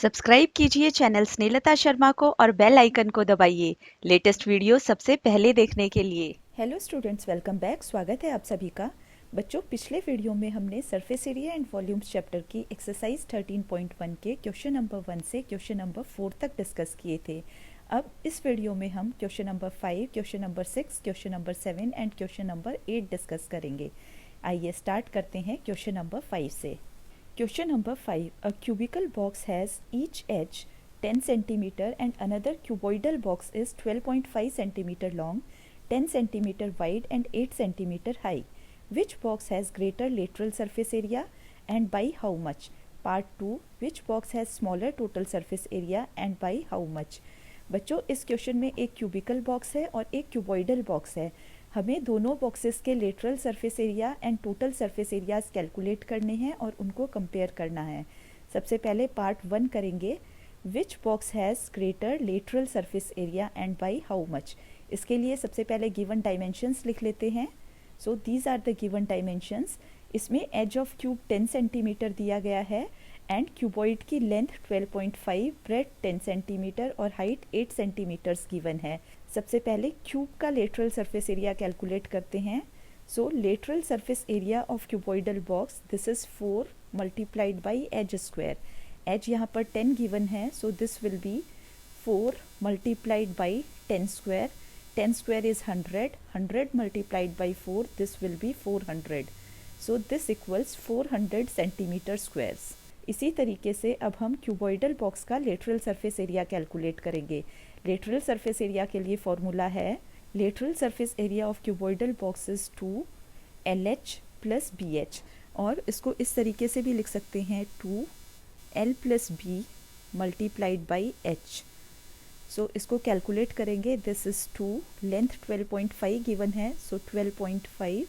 Subscribe कीजिए channel Snehlata Sharma को और बेल आइकन को दबाइए लेटेस्ट वीडियो सबसे पहले देखने के लिए। Hello students, welcome back. स्वागत है आप सभी का। बच्चों, पिछले वीडियो में हमने surface area and volumes chapter की एक्सरसाइज 13.1 के क्वेश्चन नंबर 1 से क्वेश्चन नंबर 4 तक डिस्कस किए थे। अब इस वीडियो में हम question number 5, question number 6, question number 7 and question number 8 discuss करेंगे। आइए स्टार्ट करते हैं क्वेश्चन नंबर 5 से। Question number 5. A cubical box has each edge 10 centimeter and another cuboidal box is 12.5 centimeter long, 10 centimeter wide and 8 centimeter high. Which box has greater lateral surface area and by how much? Part 2. Which box has smaller total surface area and by how much? बच्चों, इस question में एक cubical box है और एक cuboidal box है। हमें दोनों बॉक्सेस के lateral surface area and total surface areas calculate करने हैं और उनको कंपेयर करना है। सबसे पहले पार्ट 1 करेंगे। Which box has greater lateral surface area and by how much. इसके लिए सबसे पहले गिवन डायमेंशंस लिख लेते हैं। So these are the given dimensions. इसमें एज ऑफ क्यूब 10 सेंटीमीटर दिया गया है एंड क्यूबॉइड की लेंथ 12.5, ब्रेड 10 सेंटीमीटर और हाइट 8 सेंटीमीटर्स गिवन है। सबसे पहले क्यूब का लेटरल सरफेस एरिया कैलकुलेट करते हैं। So lateral surface area of cuboidal box, this is 4 multiplied by edge square. Edge यहाँ पर 10 गिवन है, so this will be 4 multiplied by 10 square. 10 square is 100, 100 multiplied by 4, this will be 400। So this equals 400 centimetre squares. इसी तरीके से अब हम cuboidal box का lateral surface area calculate करेंगे। लेटरल सरफेस एरिया के लिए फॉर्मूला है lateral surface area of cuboidal box is 2LH plus BH, और इसको इस तरीके से भी लिख सकते हैं 2L plus B multiplied by H। सो इसको कैलकुलेट करेंगे। दिस इज 2, लेंथ 12.5 गिवन है, सो 12.5,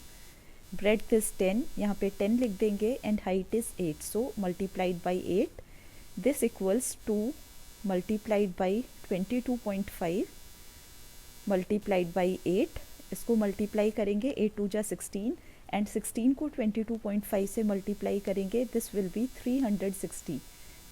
ब्रेड्थ इज 10, यहाँ पे 10 लिख देंगे and height is 8, so multiplied by 8, this equals 2 multiplied by 22.5 multiplied by 8। इसको मल्टीप्लाई करेंगे, 8 2 जा 16 एंड 16 को 22.5 से मल्टीप्लाई करेंगे, this will be 360।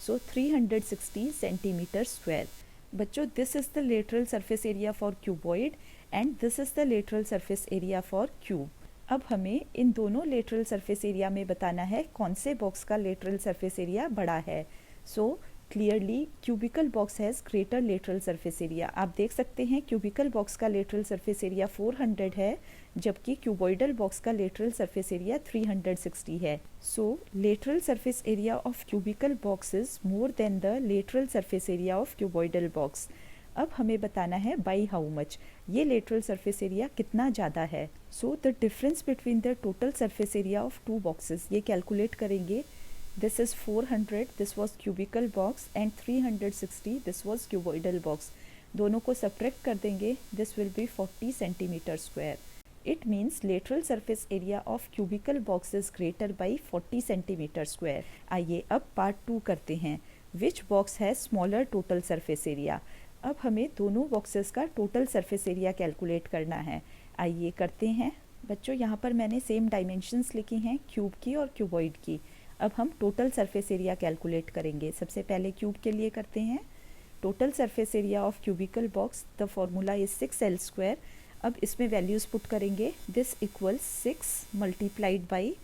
So 360 centimetre square. बच्चों, this is the lateral surface area for cuboid and this is the lateral surface area for cube. अब हमें इन दोनों लेटरल सरफेस एरिया में बताना है कौन से बॉक्स का लेटरल सरफेस एरिया बड़ा है। So clearly cubical box has greater lateral surface area. आप देख सकते हैं क्यूबिकल बॉक्स का लेटरल सरफेस एरिया 400 है, जबकि क्यूबॉइडल बॉक्स का लेटरल सरफेस एरिया 360 है। So lateral surface area of cubical box is more than the lateral surface area of cuboidal box. अब हमें बताना है बाई हाउ मच, ये लेटरल सरफेस एरिया कितना ज़्यादा है। So the difference between the total surface area of two boxes, ये calculate करेंगे। This is 400, this was cubical box and 360, this was cuboidal box. दोनों को सब्ट्रैक्ट कर देंगे, this will be 40 centimeter square. It means lateral surface area of cubical box is greater by 40 centimeter square. आइए अब part 2 करते हैं। Which box has smaller total surface area? अब हमें दोनों बॉक्सेस का टोटल सरफेस एरिया कैलकुलेट करना है। आइए करते हैं। बच्चों, यहाँ पर मैंने सेम डायमेंशंस लिखी हैं क्यूब की और क्यूबॉइड की। अब हम टोटल सरफेस एरिया कैलकुलेट करेंगे। सबसे पहले क्यूब के लिए करते हैं। Total surface area of cubical box, the formula is 6L square. अब इसमें वैल्यूज़ पुट करेंगे। This equals 6 multiplied by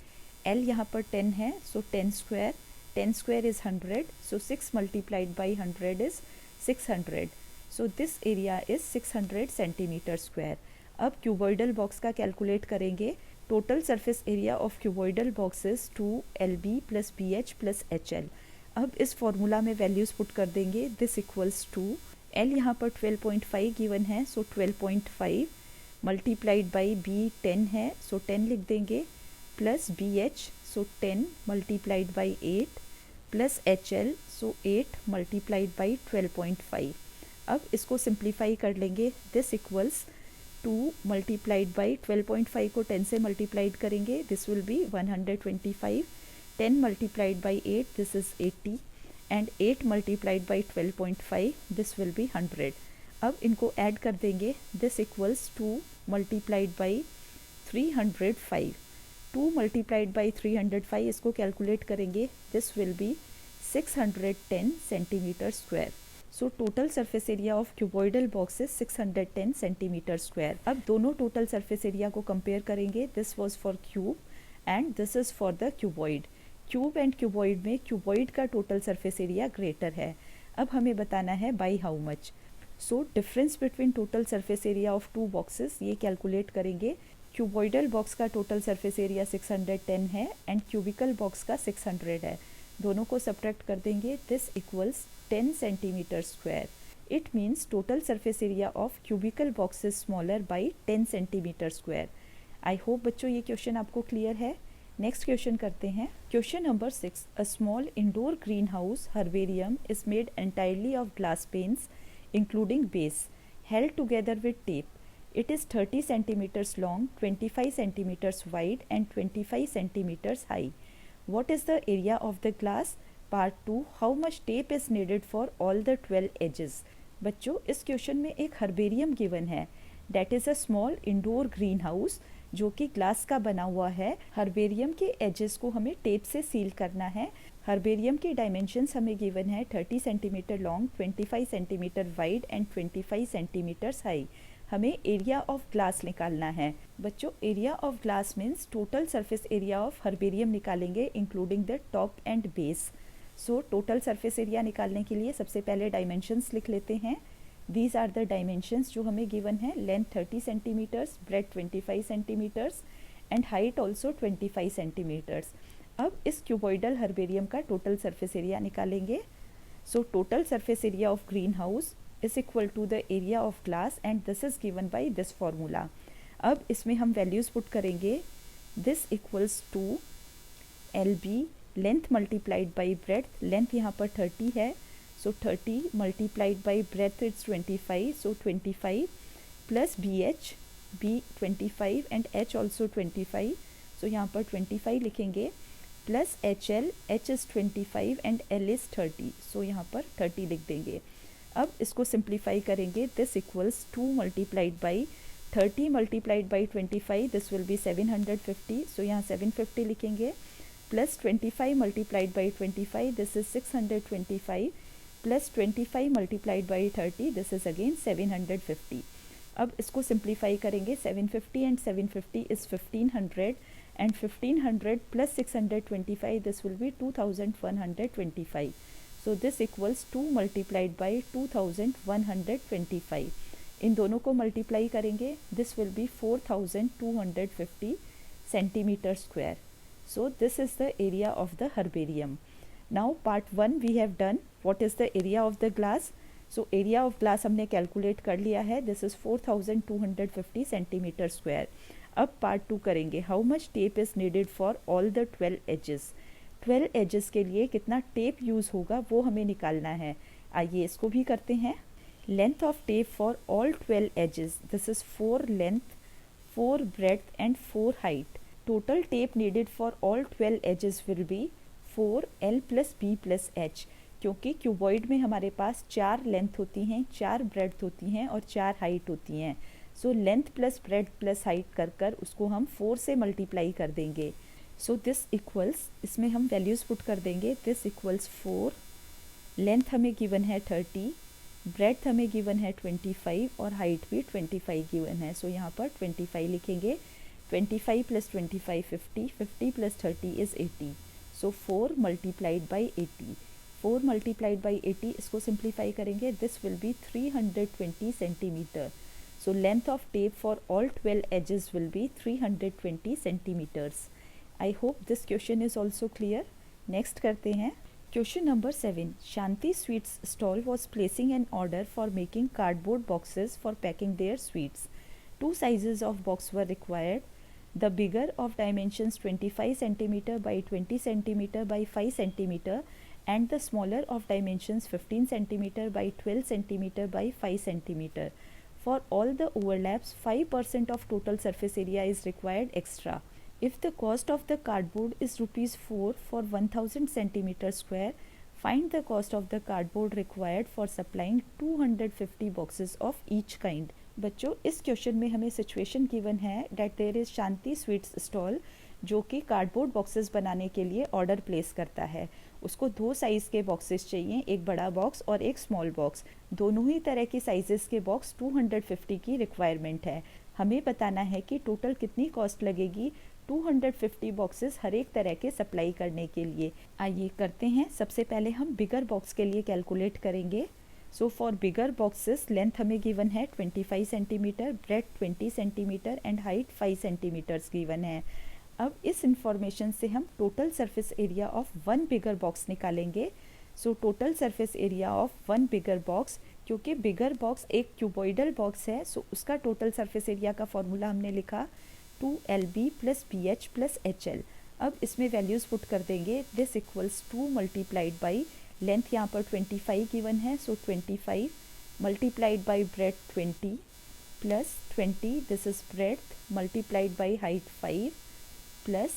L, यहाँ पर 10 है, सो 10 square, 10 square is 100, so 6 multiplied by 100 is 600। So this area is 600 centimetre square. अब cuboidal box का calculate करेंगे। Total surface area of cuboidal box is 2LB plus BH plus HL। अब इस formula में values put कर देंगे। This equals 2L, यहाँ पर 12.5 गिवन है, सो 12.5 मल्टीप्लाइड बाई B 10 है, सो 10 लिख देंगे, plus BH, so 10 multiplied by 8 plus HL, so 8 multiplied by 12.5। अब इसको सिंप्लीफाई कर लेंगे। दिस इक्वल्स 2 मल्टीप्लाइड बाई 12.5 को 10 से मल्टीप्लाइड करेंगे, this will be 125। 10 multiplied by 8, this is 80 and 8 multiplied by 12.5, this will be 100। अब इनको ऐड कर देंगे। This equals 2 multiplied by 305। 2 multiplied by 305, इसको कैलकुलेट करेंगे, this will B 610 centimeter square. So total surface area of cuboidal box is 610 centimeter square. अब दोनों total surface area को compare करेंगे. This was for cube and this is for the cuboid. Cube and cuboid में cuboid का total surface area greater है. अब हमें बताना है by how much. So difference between total surface area of two boxes ये calculate करेंगे. Cuboidal box का टोटल सरफेस एरिया 610 है एंड क्यूबिकल बॉक्स का 600 है. दोनों को सब्ट्रैक्ट कर देंगे. This equals 10 centimetre square. It means total surface area of cubical box is smaller by 10 centimetre square. I hope बच्चों ये क्वेश्चन आपको क्लियर है. नेक्स्ट क्वेश्चन करते हैं. Question number 6. A small indoor green house herbarium is made entirely of glass panes including base held together with tape. It is 30 centimeters long, 25 centimeters wide and 25 centimeters high. What is the area of the glass? Part 2. How much tape is needed for all the 12 edges? बच्चों इस question में एक herbarium given है. That is a small indoor greenhouse जो कि glass का बना हुआ है. हर्बेरियम के एजेस को हमें टेप से सील करना है. हर्बेरियम के डायमेंशंस हमें गिवन है 30 centimetre long, 25 centimetre wide and 25 centimetres high. हमें एरिया ऑफ ग्लास निकालना है. बच्चों area of glass means total surface area of herbarium निकालेंगे including the top and base. So total surface area निकालने के लिए सबसे पहले डायमेंशंस लिख लेते हैं. These are the dimensions जो हमें given है. Length 30 centimeters, breadth 25 centimeters and height also 25 centimeters. अब इस क्यूबॉइडल हर्बेरियम का टोटल सरफेस एरिया निकालेंगे. So total surface area of green house is equal to the area of glass and this is given by this formula. अब इसमें हम values put करेंगे. This equals to LB length multiplied by breadth. Length यहाँ पर 30 है. So 30 multiplied by breadth it's 25. So 25 plus BH, B 25 and H also 25. So यहाँ पर 25 लिखेंगे plus HL, H is 25 and L is 30. So यहाँ पर 30 लिख देंगे. अब इसको simplify करेंगे. This equals 2 multiplied by 30 multiplied by 25. This will be 750. So यहाँ 750 लिखेंगे plus 25 multiplied by 25. This is 625. Plus 25 multiplied by 30 this is again 750. अब इसको सिंप्लीफाई करेंगे. 750 and 750 is 1500 and 1500 plus 625 this will B 2125. So this equals 2 multiplied by 2125. इन दोनों को multiply करेंगे. This will B 4250 centimetre square. So this is the area of the herbarium. Now part 1 we have done. What is the area of the glass? So area of glass हमने calculate कर लिया है. This is 4250 centimetre square. अब part 2 करेंगे. How much tape is needed for all the 12 edges? 12 edges के लिए कितना tape use होगा वो हमें निकालना है. आइए इसको भी करते हैं. Length of tape for all 12 edges. This is 4 length, 4 breadth and 4 height. Total tape needed for all 12 edges will be 4L plus B plus H. क्योंकि क्यूबॉइड में हमारे पास 4 लेंथ होती हैं, 4 ब्रेड्थ होती हैं और 4 हाइट होती हैं. So length plus breadth plus height कर उसको हम 4 से मल्टीप्लाई कर देंगे. सो दिस इक्वल्स, इसमें हम वैल्यूज़ पुट कर देंगे. This equals 4. लेंथ हमें गिवन है 30, ब्रेड्थ हमें गिवन है 25 और हाइट भी 25 गिवन है. सो यहाँ पर 25 लिखेंगे. 25 plus 25 50, 50 plus 30 is 80. So 4 multiplied by 80. 4 multiplied by 80 इसको सिंप्लीफाई करेंगे. This will be 320 centimetre. So length of tape for all 12 edges will be 320 centimetres. I hope this question is also clear. Next करते हैं. Question number 7. Shanti sweets stall was placing an order for making cardboard boxes for packing their sweets. 2 sizes of box were required. The bigger of dimensions 25 centimeter by 20 centimeter by 5 centimeter and the smaller of dimensions 15 centimeter by 12 centimeter by 5 centimeter. For all the overlaps, 5% of total surface area is required extra. If the cost of the cardboard is rupees 4 for 1000 centimeter square, find the cost of the cardboard required for supplying 250 boxes of each kind. बच्चों इस question में हमें situation given है that there is Shanti sweets stall जो कि cardboard boxes बनाने के लिए ऑर्डर प्लेस करता है. उसको 2 साइज़ के बॉक्सेस चाहिए, एक बड़ा बॉक्स और एक स्मॉल बॉक्स। दोनों ही तरह के साइजेस के बॉक्स 250 की रिक्वायरमेंट है। हमें बताना है कि टोटल कितनी कॉस्ट लगेगी 250 बॉक्सेस हर एक तरह के सप्लाई करने के लिए। आइए करते हैं। सबसे पहले हम बिगर बॉक्स के लिए कैलकुलेट करेंगे। So for bigger boxes length हमें गिवन है 25 centimetre, breadth 20 centimetre and height 5 centimetres given है। अब इस इंफॉर्मेशन से हम total surface area of one bigger box निकालेंगे। So total surface area of one bigger box, क्योंकि बिगर बॉक्स एक क्यूबॉइडल बॉक्स है, सो उसका टोटल सरफेस एरिया का फॉर्मूला हमने लिखा 2LB plus BH plus HL। अब इसमें वैल्यूज़ पुट कर देंगे। This equals 2 multiplied by length यहाँ पर 25 गिवन है, so 25 multiplied by breadth 20 plus 20 this is breadth multiplied by height 5 plus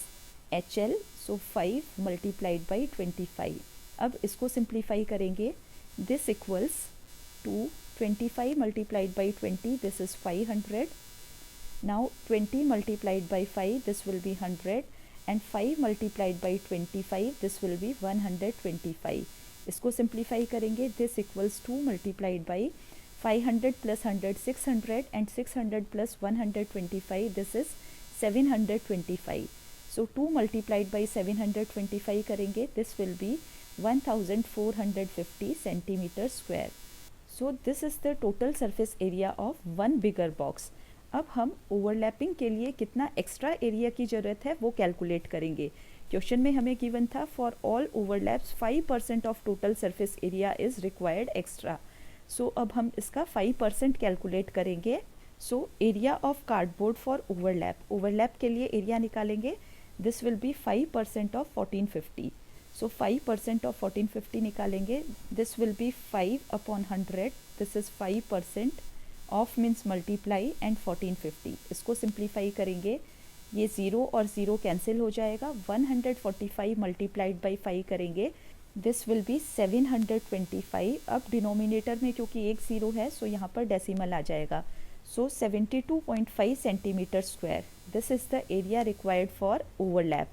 HL, so 5 multiplied by 25। अब इसको सिंप्लीफाई करेंगे। This equals to 25 multiplied by 20 this is 500। Now 20 multiplied by 5 this will be 100 and 5 multiplied by 25 this will be 125। इसको simplify करेंगे। This equals 2 multiplied by 500 plus 100 600 and 600 plus 125 this is 725। So 2 multiplied by 725 करेंगे, this will B 1450 centimetre square. So this is the total surface area of one bigger box. अब हम overlapping के लिए कितना extra area की ज़रूरत है वो कैलकुलेट करेंगे। क्वेश्चन में हमें गिवन था for all overlaps 5% of total surface area is required extra. So अब हम इसका 5% कैलकुलेट करेंगे। So area of cardboard for overlap, overlap के लिए एरिया निकालेंगे। This will be 5% of 1450। So 5% of 1450 निकालेंगे। This will be 5 upon 100, this is 5% of means multiply and 1450। इसको simplify करेंगे, ये 0 और 0 कैंसिल हो जाएगा। 145 मल्टीप्लाइड बाई 5 करेंगे, दिस विल बी 725। अब डिनोमिनेटर में क्योंकि एक 0 है सो यहाँ पर डेसिमल आ जाएगा। So 72.5 centimetre square, this is the area required for overlap.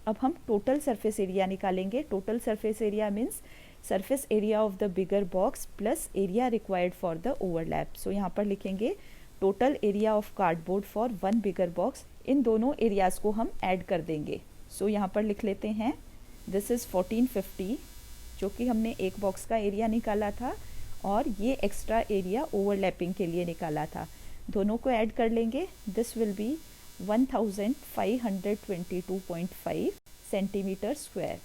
अब हम टोटल सरफेस एरिया निकालेंगे। Total surface area means surface area of the bigger box plus area required for the overlap. So यहाँ पर लिखेंगे total area of cardboard for one bigger box. इन दोनों areas को हम ऐड कर देंगे। सो यहाँ पर लिख लेते हैं दिस इज़ 1450 जो कि हमने एक बॉक्स का एरिया निकाला था, और ये एक्स्ट्रा एरिया ओवरलैपिंग के लिए निकाला था। दोनों को ऐड कर लेंगे, this will B 1522.5 centimetre square.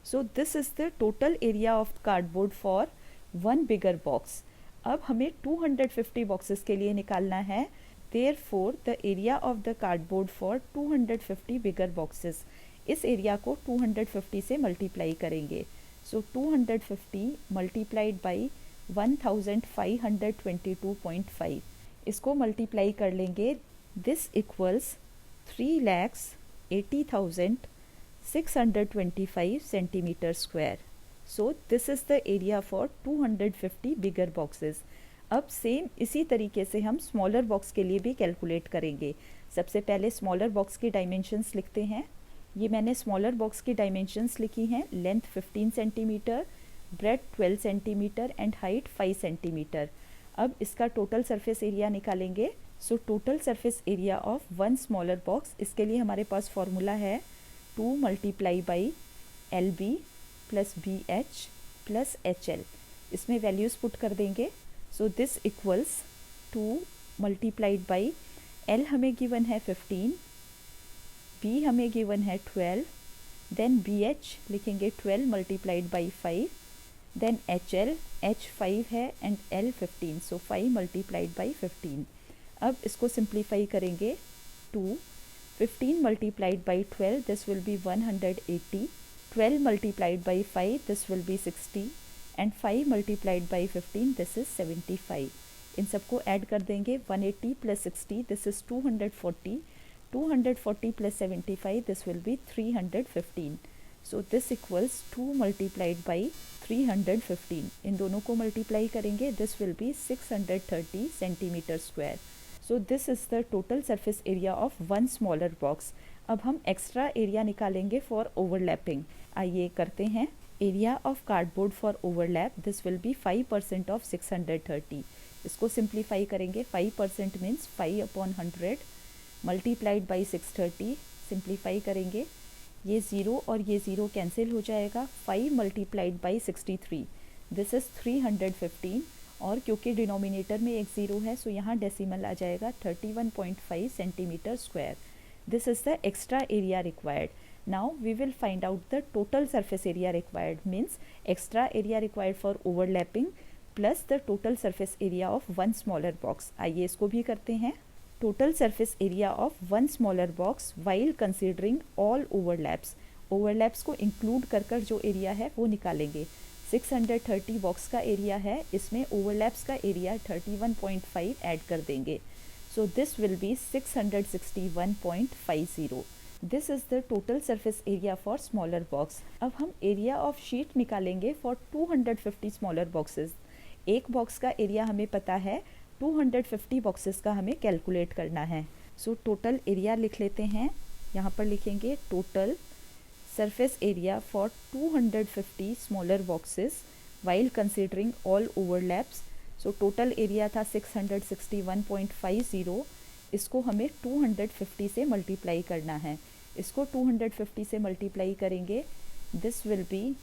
So this is the total area of cardboard for one bigger box. अब हमें 250 बॉक्सेस के लिए निकालना है। Therefore, the area of the cardboard for 250 bigger boxes, इस एरिया को 250 से मल्टीप्लाई करेंगे। सो 250 मल्टीप्लाइड बाई 1522.5, इसको मल्टीप्लाई कर लेंगे। This equals 3,80,625 centimetre square. So this is the area for 250 bigger boxes. अब सेम इसी तरीके से हम स्मॉलर बॉक्स के लिए भी कैलकुलेट करेंगे। सबसे पहले स्मॉलर बॉक्स की डायमेंशंस लिखते हैं। ये मैंने स्मॉलर बॉक्स की डायमेंशंस लिखी हैं। Length 15 centimetre, breadth 12 centimetre and height 5 centimetre. अब इसका टोटल सरफेस एरिया निकालेंगे। So total surface area of one smaller box, इसके लिए हमारे पास फॉर्मूला है 2 multiply by LB plus BH plus HL। इसमें वैल्यूज़ पुट कर देंगे। सो this equals 2 multiplied by L हमें गिवन है 15, B हमें गिवन है 12, देन BH लिखेंगे 12 multiplied by 5, then HL, H 5 है and L 15, so 5 multiplied by 15। अब इसको सिंप्लीफाई करेंगे। 15 multiplied by 12 this will be 180, 12 multiplied by 5 this will be 60 and 5 multiplied by 15 this is 75। इन सबको ऐड कर देंगे। 180 plus 60 this is 240, 240 plus 75 this will be 315। So this equals 2 multiplied by 315। इन दोनों को multiply करेंगे, this will B 630 centimetre square. So this is the total surface area of one smaller box. अब हम extra area निकालेंगे for overlapping. आइए करते हैं। Area of cardboard for overlap, this will be 5% of 630. इसको सिंप्लीफाई करेंगे, 5% means 5/100 multiplied by 630. Simplify करेंगे, ये ज़ीरो और ये ज़ीरो कैंसिल हो जाएगा. 5 मल्टीप्लाइड बाई 63, दिस इज़ 315. और क्योंकि डिनोमिनेटर में एक ज़ीरो है सो यहाँ डेसिमल आ जाएगा 31.5 centimetre square. This is the extra area required. Now we will find out the total surface area required, means extra area required for overlapping plus the total surface area of one smaller box. आइए इसको भी करते हैं. Total surface area of one smaller box while considering all overlaps. Overlaps को include कर कर जो area है वो निकालेंगे. 630 बॉक्स का एरिया है, इसमें ओवरलैप्स का एरिया 31.5 ऐड कर देंगे. So this will be 661.50. This is the total surface area for smaller box. अब हम एरिया ऑफ शीट निकालेंगे फॉर 250 स्मॉलर बॉक्सेस. एक बॉक्स का एरिया हमें पता है, 250 बॉक्सेस का हमें कैलकुलेट करना है. सो टोटल एरिया लिख लेते हैं. यहाँ पर लिखेंगे total surface area for 250 smaller boxes while considering all overlaps. So total area था 661.50. इसको हमें 250 से मल्टीप्लाई करना है. इसको 250 से मल्टीप्लाई करेंगे, this will B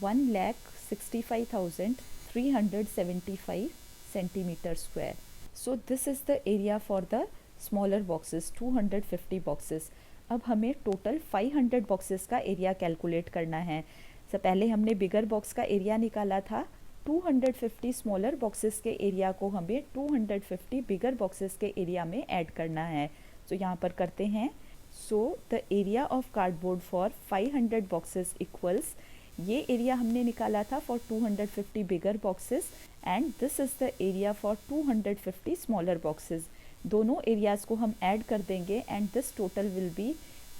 1,65,375 centimetre square. So this is the area for the smaller boxes, 250 boxes. अब हमें टोटल 500 बॉक्सेस का एरिया कैलकुलेट करना है. तो पहले हमने बिगर बॉक्स का एरिया निकाला था. 250 स्मॉलर बॉक्सेस के एरिया को हमें 250 बिगर बॉक्सेस के एरिया में ऐड करना है. तो यहाँ पर करते हैं. So the area of cardboard for 500 boxes equals, ये एरिया हमने निकाला था for 250 bigger boxes and this is the area for 250 smaller boxes. दोनों एरियाज़ को हम ऐड कर देंगे and this total will be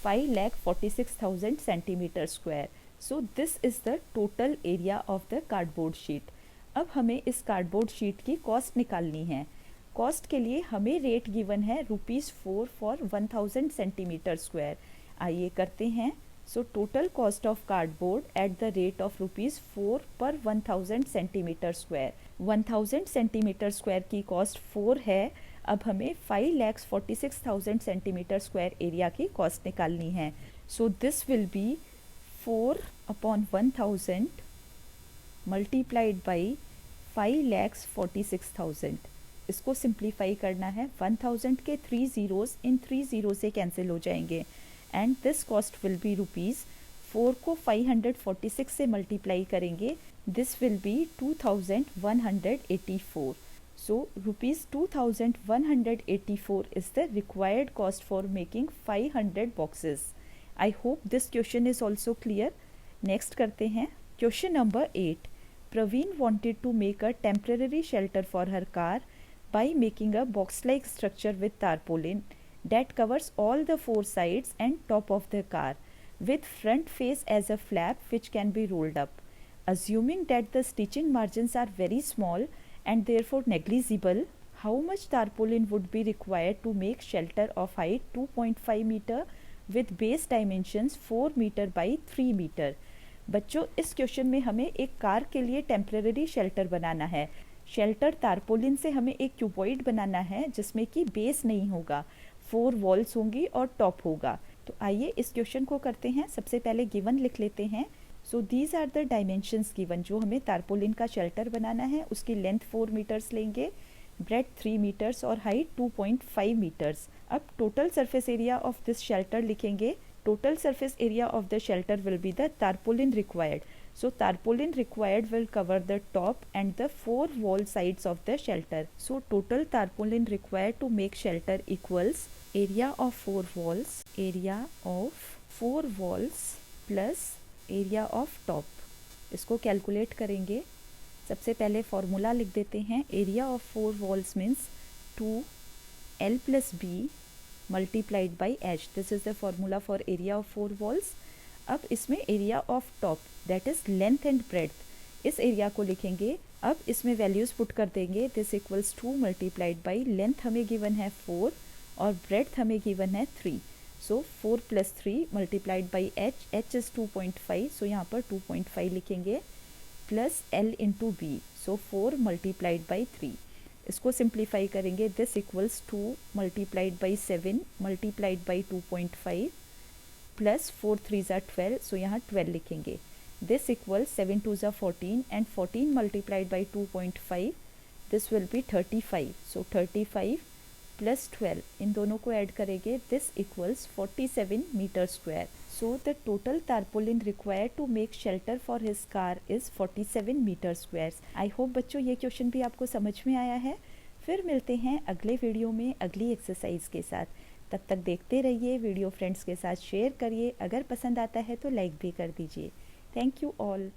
5,46,000 centimetre square. So this is the total area of the cardboard sheet. अब हमें इस कार्डबोर्ड शीट की cost निकालनी है. कॉस्ट के लिए हमें रेट गिवन है ₹4 फॉर 1000 सेंटीमीटर स्क्वायर. आइए करते हैं. So total cost of cardboard at the rate of ₹4 पर 1000 सेंटीमीटर स्क्वायर. 1000 सेंटीमीटर स्क्वायर की कॉस्ट 4 है. अब हमें 5,46,000 सेंटीमीटर स्क्वायर एरिया की कॉस्ट निकालनी है. So this will B 4/1000 multiplied by 5,46,000. इसको सिंप्लीफाई करना है. 1000 के 3 ज़ीरोज़ इन 3 ज़ीरो से कैंसिल हो जाएंगे and this cost will be ₹4 को 546 से मल्टीप्लाई करेंगे, this will B 2,184. So ₹2,184 is the required cost for making 500 boxes. I hope this question is also clear. Next करते हैं. Question number 8. Praveen wanted to make a temporary shelter for her car by making a box-like structure with tarpaulin that covers all the 4 sides and top of the car, with front face as a flap which can be rolled up. Assuming that the stitching margins are very small and therefore negligible, how much tarpaulin would be required to make shelter of height 2.5 meter with base dimensions 4 meter by 3 meter? बच्चों, इस question में हमें एक car के लिए temporary shelter बनाना है. Shelter tarpaulin से हमें एक क्यूबॉइड बनाना है जिसमें कि बेस नहीं होगा, 4 वॉल्स होंगी और टॉप होगा. तो आइए इस क्वेश्चन को करते हैं. सबसे पहले गिवन लिख लेते हैं. So these are the dimensions given. जो हमें तारपोलिन का शेल्टर बनाना है उसकी लेंथ 4 मीटर्स लेंगे, ब्रेड्थ 3 मीटर्स और हाइट 2.5 मीटर्स. अब total surface area of this shelter लिखेंगे. Total surface area of the shelter will be the tarpaulin required. So tarpaulin required will cover the top and the 4 wall sides of the shelter. So total tarpaulin required to make shelter equals area of 4 walls plus area of top. इसको calculate करेंगे. सबसे पहले formula लिख देते हैं. Area of 4 walls means 2L plus B multiplied by h. This is the formula for area of 4 walls. अब इसमें area of top that is length and breadth, इस एरिया को लिखेंगे. अब इसमें वैल्यूज़ पुट कर देंगे. This equals 2 multiplied by length हमें गिवन है 4 और ब्रेड्थ हमें गिवन है 3. So 4 + 3 multiplied by h is 2.5, so यहाँ पर 2.5 लिखेंगे, plus l into b, so 4 multiplied by 3. इसको सिंप्लीफाई करेंगे, this equals 2 multiplied by 7 multiplied by 2.5 plus 4 3 ज़ा 12, सो यहाँ 12 लिखेंगे. दिस इक्वल्स 7 2 ज़ा 14 and 14 multiplied by 2.5, this will be 35. So 35 plus 12, इन दोनों को ऐड करेंगे, this equals 47 metre square. So the total tarpaulin required to make shelter for his car is 47 metre squares. I hope बच्चों ये question भी आपको समझ में आया है. फिर मिलते हैं अगले वीडियो में अगली एक्सरसाइज के साथ. तब तक देखते रहिए, वीडियो फ्रेंड्स के साथ शेयर करिए, अगर पसंद आता है तो लाइक भी कर दीजिए. Thank you all.